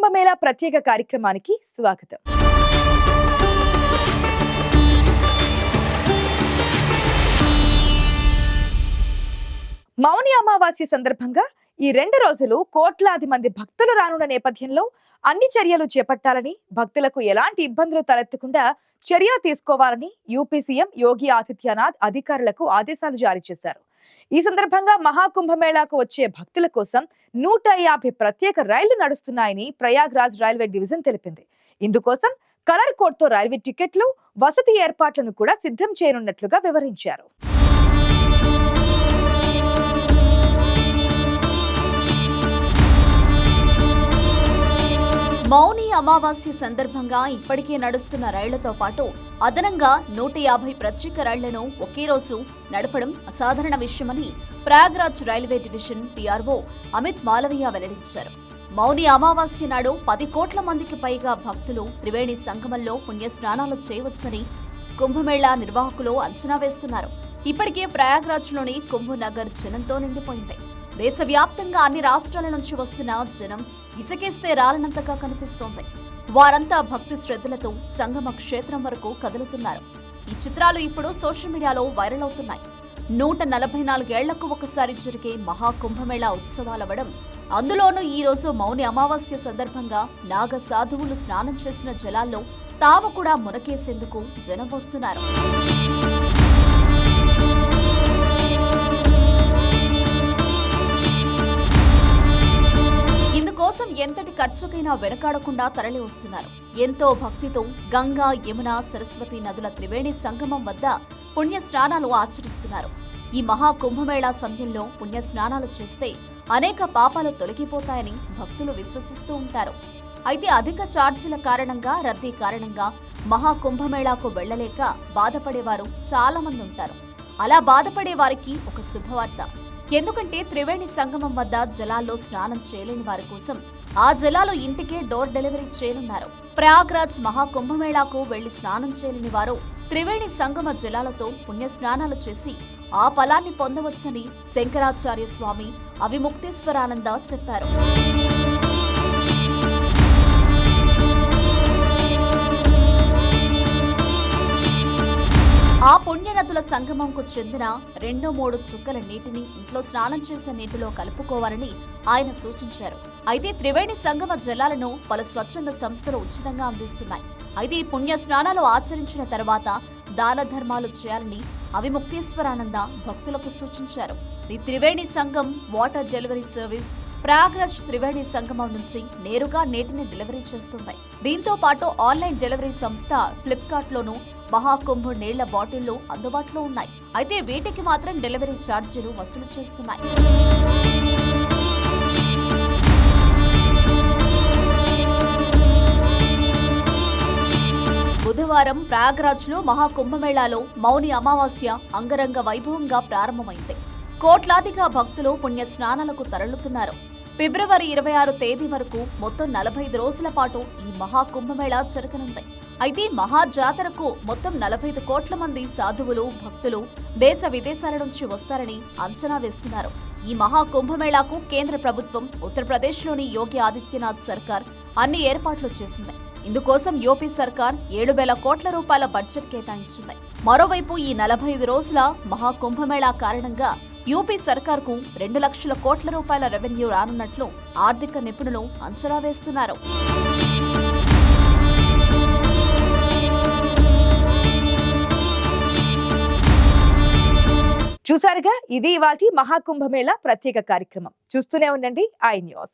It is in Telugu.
మహాకుంభమేళా ప్రత్యేక కార్యక్రమానికి స్వాగతం. మౌని అమావాస్య సందర్భంగా ఈ 2 రోజులు కోట్లాది మంది భక్తులు రానున్న నేపథ్యంలో అన్ని చర్యలు చేపట్టాలని, భక్తులకు ఎలాంటి ఇబ్బందులు తలెత్తకుండా చర్యలు తీసుకోవాలని యూపీ సీఎం యోగి ఆదిత్యనాథ్ అధికారులకు ఆదేశాలు జారీ చేశారు. ఈ సందర్భంగా మహాకుంభమేళాకు వచ్చే భక్తుల కోసం 150 ప్రత్యేక రైళ్లు నడుస్తున్నాయని ప్రయాగ్రాజ్ రైల్వే డివిజన్ తెలిపింది. ఇందుకోసం కలర్ కోడ్ తో రైల్వే టికెట్లు, వసతి ఏర్పాట్లను కూడా సిద్ధం చేయనున్నట్లుగా వివరించారు. మౌని అమావాస్య సందర్భంగా ఇప్పటికే నడుస్తున్న రైళ్లతో పాటు అదనంగా 150 ప్రత్యేక రైళ్లను ఒకే రోజు నడపడం అసాధారణ విషయమని Prayagraj railway division PRO Amit Malaviya వెల్లడించారు. మౌని అమావాస్య నాడు 10 కోట్ల మందికి పైగా భక్తులు త్రివేణి సంగమంలో పుణ్యస్నానాలు చేయవచ్చని కుంభమేళా నిర్వాహకులు అంచనా వేస్తున్నారు. ఇప్పటికే ప్రయాగ్రాజ్లోని కుంభనగర్ జనంతో నిండిపోయింది. దేశవ్యాప్తంగా అన్ని రాష్ట్రాల నుంచి వస్తున్న జనం ఇసుకేస్తే రాలనంతగా కనిపిస్తోంది. వారంతా భక్తి శ్రద్ధలతో సంగమ క్షేత్రం వరకు కదులుతున్నారు. ఈ చిత్రాలు ఇప్పుడు సోషల్ మీడియాలో వైరల్ అవుతున్నాయి. 144 ఏళ్లకు ఒకసారి జరిగే మహాకుంభమేళా ఉత్సవాలవడం, అందులోనూ ఈ రోజు మౌని అమావాస్య సందర్భంగా నాగ సాధువులు స్నానం చేసిన జలాల్లో తాము కూడా మునకేసేందుకు జనం వస్తున్నారు. ఇందుకోసం ఎంతటి ఖర్చుకైనా వెనకాడకుండా తరలి వస్తున్నారు. ఎంతో భక్తితో గంగా, యమున, సరస్వతి నదుల త్రివేణి సంగమం వద్ద పుణ్య స్నానాలు ఆచరిస్తున్నారు. ఈ మహా కుంభమేళా సమయంలో పుణ్య స్నానాలు చేస్తే అనేక పాపాలు తొలగిపోతాయని భక్తులు విశ్వసిస్తూ ఉంటారు. అయితే అధిక ఛార్జీల కారణంగా, రద్దీ కారణంగా మహా కుంభమేళాకు వెళ్లలేక బాధపడేవారు చాలా మంది ఉంటారు. అలా బాధపడే వారికి ఒక శుభవార్త. ఎందుకంటే త్రివేణి సంగమం వద్ద జలాల్లో స్నానం చేయలేని వారి కోసం ఆ జలాలు ఇంటికే డోర్ డెలివరీ చేయనున్నారు. ప్రయాగ్రాజ్ మహాకుంభమేళాకు వెళ్లి స్నానం చేయలేని వారు త్రివేణి సంగమ జలాలతో పుణ్య స్నానాలు చేసి ఆ ఫలాన్ని పొందవచ్చని శంకరాచార్య స్వామి అవిముక్తేశ్వరానంద చెప్పారు. ఆ పుణ్యనదుల సంగమంకు చెందిన 2-3 చుక్కల నీటిని ఇంట్లో స్నానం చేసే నీటిలో కలుపుకోవాలని ఆయన సూచించారు. అయితే త్రివేణి సంగమ జలాలను పలు స్వచ్ఛంద సంస్థలు ఉచితంగా అందిస్తున్నాయి. అయితే ఈ పుణ్య స్నానాలు ఆచరించిన తర్వాత దాన ధర్మాలు చేయాలని అవిముక్తేశ్వరానంద భక్తులకు సూచించారు. ఈ Triveni Sangam water delivery service Prayagraj Triveni సంగమం నుంచి నేరుగా నీటిని డెలివరీ చేస్తుంది. దీంతో పాటు ఆన్లైన్ డెలివరీ సంస్థ ఫ్లిప్కార్ట్ లోనూ మహాకుంభ నీళ్ల బాటిళ్లు అందుబాటులో ఉన్నాయి. అయితే వీటికి మాత్రం డెలివరీ ఛార్జీలు వసూలు చేస్తున్నాయి. బుధవారం ప్రయాగ్రాజ్ లో మహాకుంభమేళాలో మౌని అమావాస్య అంగరంగ వైభవంగా ప్రారంభమైంది. కోట్లాదిగా భక్తులు పుణ్య స్నానాలకు తరలుతున్నారు. ఫిబ్రవరి 26 తేదీ వరకు మొత్తం 45 రోజుల పాటు ఈ మహాకుంభమేళా జరగనుంది. అయితే మహాజాతరకు మొత్తం 45 కోట్ల మంది సాధువులు, భక్తులు దేశ విదేశాల నుంచి వస్తారని అంచనా వేస్తున్నారు. ఈ మహాకుంభమేళాకు కేంద్ర ప్రభుత్వం ఉత్తరప్రదేశ్లోని యోగి ఆదిత్యనాథ్ సర్కార్ అన్ని ఏర్పాట్లు చేసింది. ఇందుకోసం యూపీ సర్కార్ 7,000 కోట్ల రూపాయల బడ్జెట్ కేటాయించింది. మరోవైపు ఈ 45 రోజుల మహాకుంభమేళా కారణంగా యూపీ సర్కార్కు 2 లక్షల కోట్ల రూపాయల రెవెన్యూ రానున్నట్లు ఆర్థిక నిపుణులు అంచనా వేస్తున్నారు. చూసారుగా, ఇది ఇవాల్టి మహాకుంభమేళా ప్రత్యేక కార్యక్రమం. చూస్తూనే ఉండండి ఐ న్యూస్.